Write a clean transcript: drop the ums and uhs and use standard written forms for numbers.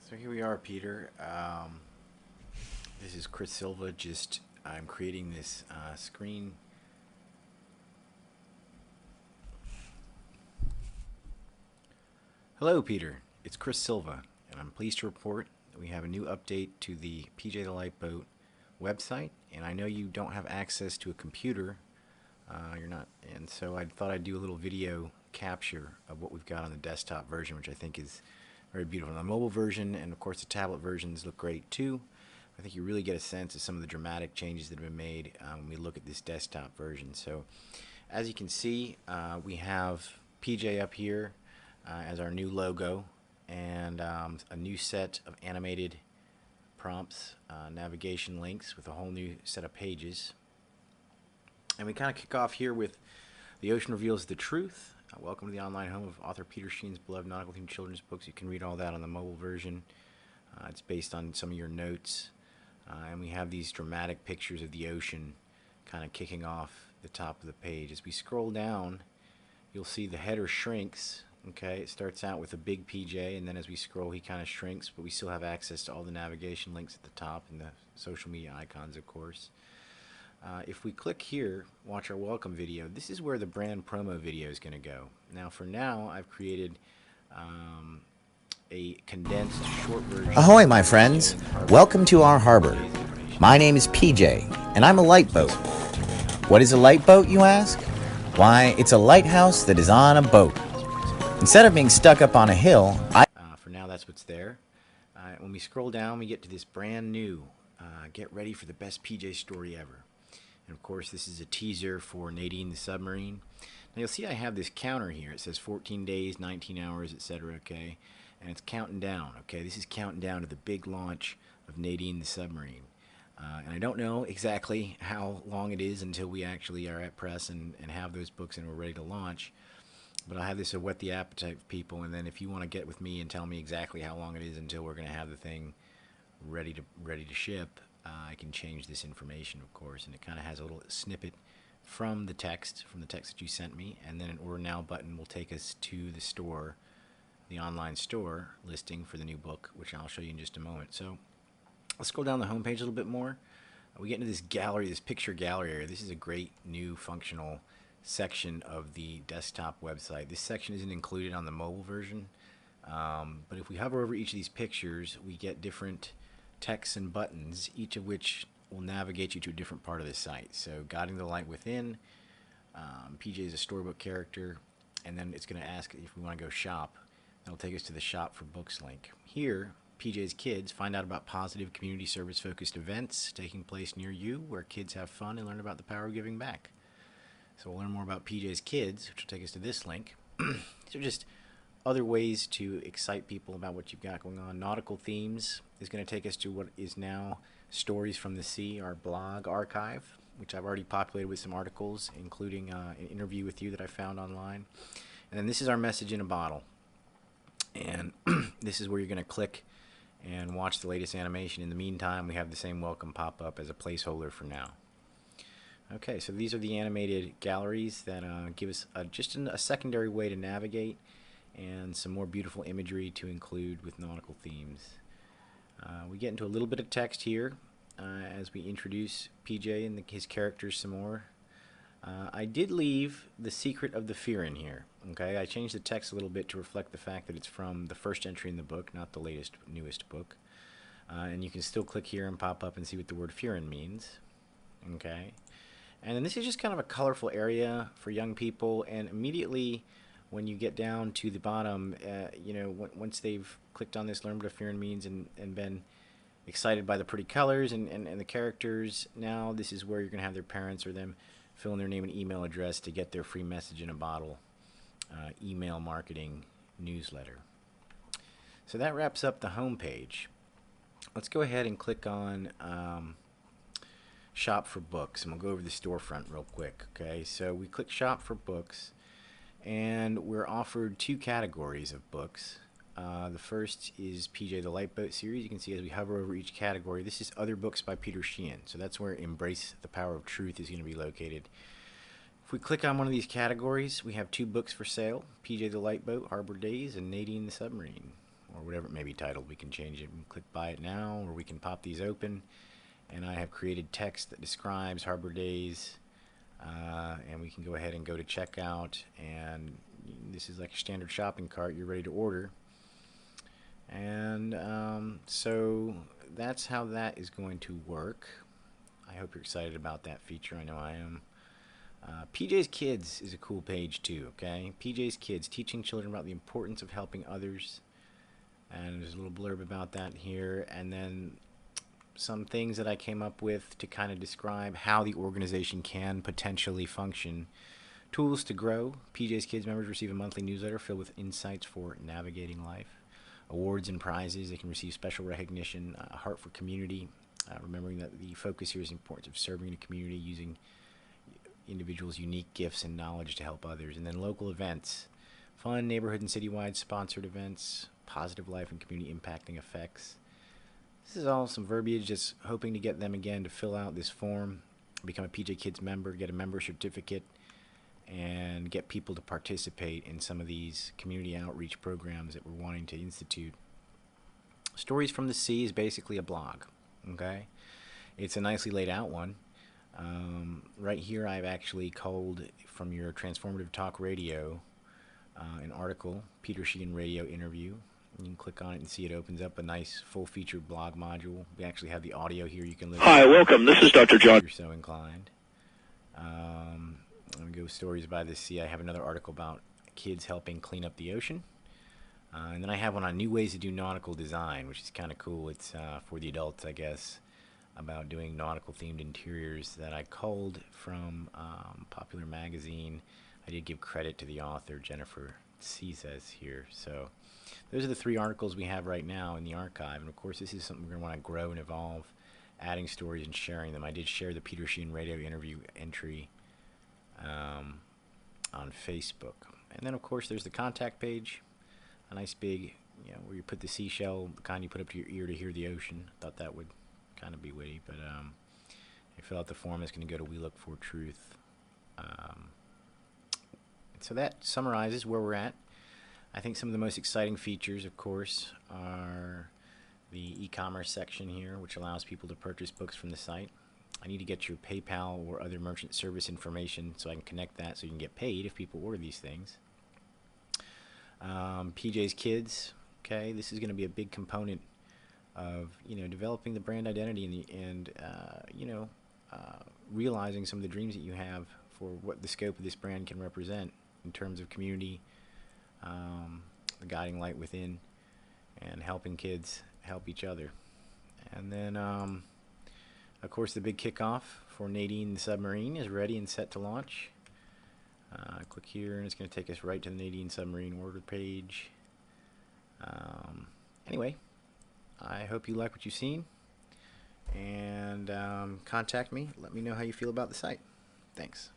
So here we are, Peter. This is Chris Silva. I'm creating this screen. Hello, Peter. It's Chris Silva, and I'm pleased to report that we have a new update to the PJ the Lightboat website. And I know you don't have access to a computer. You're not, and so I thought I'd do a little video capture of what we've got on the desktop version, which I think is very beautiful. The mobile version and of course the tablet versions look great too. I think you really get a sense of some of the dramatic changes that have been made when we look at this desktop version. So as you can see, we have PJ up here as our new logo, and a new set of animated prompts, navigation links with a whole new set of pages. And we kind of kick off here with The Ocean Reveals the Truth. Welcome to the online home of author Peter Sheehan's beloved nautical themed children's books. You can read all that on the mobile version. It's based on some of your notes. And we have these dramatic pictures of the ocean kind of kicking off the top of the page. As we scroll down, you'll see the header shrinks. Okay, it starts out with a big PJ, and then as we scroll, he kind of shrinks, but we still have access to all the navigation links at the top and the social media icons, of course. If we click here, watch our welcome video, this is where the brand promo video is going to go. Now, for now, I've created a condensed short version. Ahoy, my friends! Welcome to our harbor. My name is PJ, and I'm a lightboat. What is a lightboat, you ask? Why, it's a lighthouse that is on a boat. Instead of being stuck up on a hill, For now, that's what's there. When we scroll down, we get to this brand new, get ready for the best PJ story ever. And of course, this is a teaser for Nadine the Submarine. Now you'll see I have this counter here. It says 14 days, 19 hours, etc. Okay, and it's counting down. Okay, this is counting down to the big launch of Nadine the Submarine. And I don't know exactly how long it is until we actually are at press and have those books and we're ready to launch. But I have this to whet the appetite for people, and then if you want to get with me and tell me exactly how long it is until we're going to have the thing ready to ship, I can change this information, of course. And it kind of has a little snippet from the text that you sent me, and then an Order Now button will take us to the store, the online store listing for the new book, which I'll show you in just a moment. So let's scroll down the home page a little bit more. We get into this gallery, this picture gallery area. This is a great new functional section of the desktop website. This section isn't included on the mobile version, but if we hover over each of these pictures, we get different texts and buttons, each of which will navigate you to a different part of the site. So Guiding the Light Within, PJ is a storybook character, and then it's going to ask if we want to go shop. That'll take us to the shop for books link. Here, PJ's Kids, find out about positive community service focused events taking place near you where kids have fun and learn about the power of giving back. So we'll learn more about PJ's Kids, which will take us to this link. These are just other ways to excite people about what you've got going on. Nautical Themes is going to take us to what is now Stories from the Sea, our blog archive, which I've already populated with some articles, including an interview with you that I found online. And then this is our message in a bottle. And this is where you're going to click and watch the latest animation. In the meantime, we have the same welcome pop-up as a placeholder for now. Okay, so these are the animated galleries that give us just a secondary way to navigate and some more beautiful imagery to include with nautical themes. We get into a little bit of text here as we introduce PJ and his characters some more. I did leave the secret of the fear in here. Okay, I changed the text a little bit to reflect the fact that it's from the first entry in the book, not the newest book. And you can still click here and pop up and see what the word Furin means. Okay, and then this is just kind of a colorful area for young people, and immediately when you get down to the bottom, once they've clicked on this, learn what a Furin means, and been excited by the pretty colors and the characters, now this is where you're going to have their parents or them fill in their name and email address to get their free message in a bottle email marketing newsletter. So that wraps up the home page. Let's go ahead and click on Shop for Books, and we'll go over the storefront real quick. Okay, so we click Shop for Books, and we're offered two categories of books. The first is PJ the Lightboat series. You can see as we hover over each category, this is other books by Peter Sheehan. So that's where Embrace the Power of Truth is going to be located. If we click on one of these categories, we have two books for sale, PJ the Lightboat, Harbor Days, and Nadine the Submarine. or whatever it may be titled. We can change it and click buy it now, or we can pop these open. And I have created text that describes Harbor Days, and we can go ahead and go to checkout, and this is like a standard shopping cart. You're ready to order. And so that's how that is going to work. I hope you're excited about that feature. I know I am. PJ's Kids is a cool page too, okay? PJ's Kids, teaching children about the importance of helping others. And there's a little blurb about that here. And then some things that I came up with to kind of describe how the organization can potentially function. Tools to grow. PJ's Kids members receive a monthly newsletter filled with insights for navigating life. Awards and prizes. They can receive special recognition. A heart for community. Remembering that the focus here is the importance of serving the community, using individuals' unique gifts and knowledge to help others. And then local events. Fun neighborhood and citywide sponsored events. Positive life and community impacting effects. This is all some verbiage, just hoping to get them again to fill out this form, become a PJ Kids member, get a member certificate, and get people to participate in some of these community outreach programs that we're wanting to institute. Stories from the Sea is basically a blog, okay? It's a nicely laid out one. Right here I've actually culled from your Transformative Talk Radio an article, Peter Sheehan radio interview. You can click on it and see it opens up a nice full-featured blog module. We actually have the audio here you can listen to. Hi, welcome. This is Dr. John. If you're so inclined. I'm going to go Stories by the Sea. I have another article about kids helping clean up the ocean. And then I have one on new ways to do nautical design, which is kind of cool. It's for the adults, I guess, about doing nautical-themed interiors that I culled from Popular Magazine. I did give credit to the author, Jennifer Cizes here. So those are the 3 articles we have right now in the archive. And, of course, this is something we're going to want to grow and evolve, adding stories and sharing them. I did share the Peter Sheehan radio interview entry on Facebook. And then, of course, there's the contact page, a nice big, where you put the seashell, the kind you put up to your ear to hear the ocean. I thought that would kind of be witty. But you fill out the form. It's going to go to We Look for Truth. So that summarizes where we're at. I think some of the most exciting features, of course, are the e-commerce section here, which allows people to purchase books from the site. I need to get your PayPal or other merchant service information so I can connect that so you can get paid if people order these things. PJ's Kids, okay, this is going to be a big component of developing the brand identity and realizing some of the dreams that you have for what the scope of this brand can represent in terms of community, the guiding light within, and helping kids help each other. And then, of course, the big kickoff for Nadine the Submarine is ready and set to launch. Click here, and it's going to take us right to the Nadine Submarine order page. Anyway, I hope you like what you've seen, and contact me. Let me know how you feel about the site. Thanks.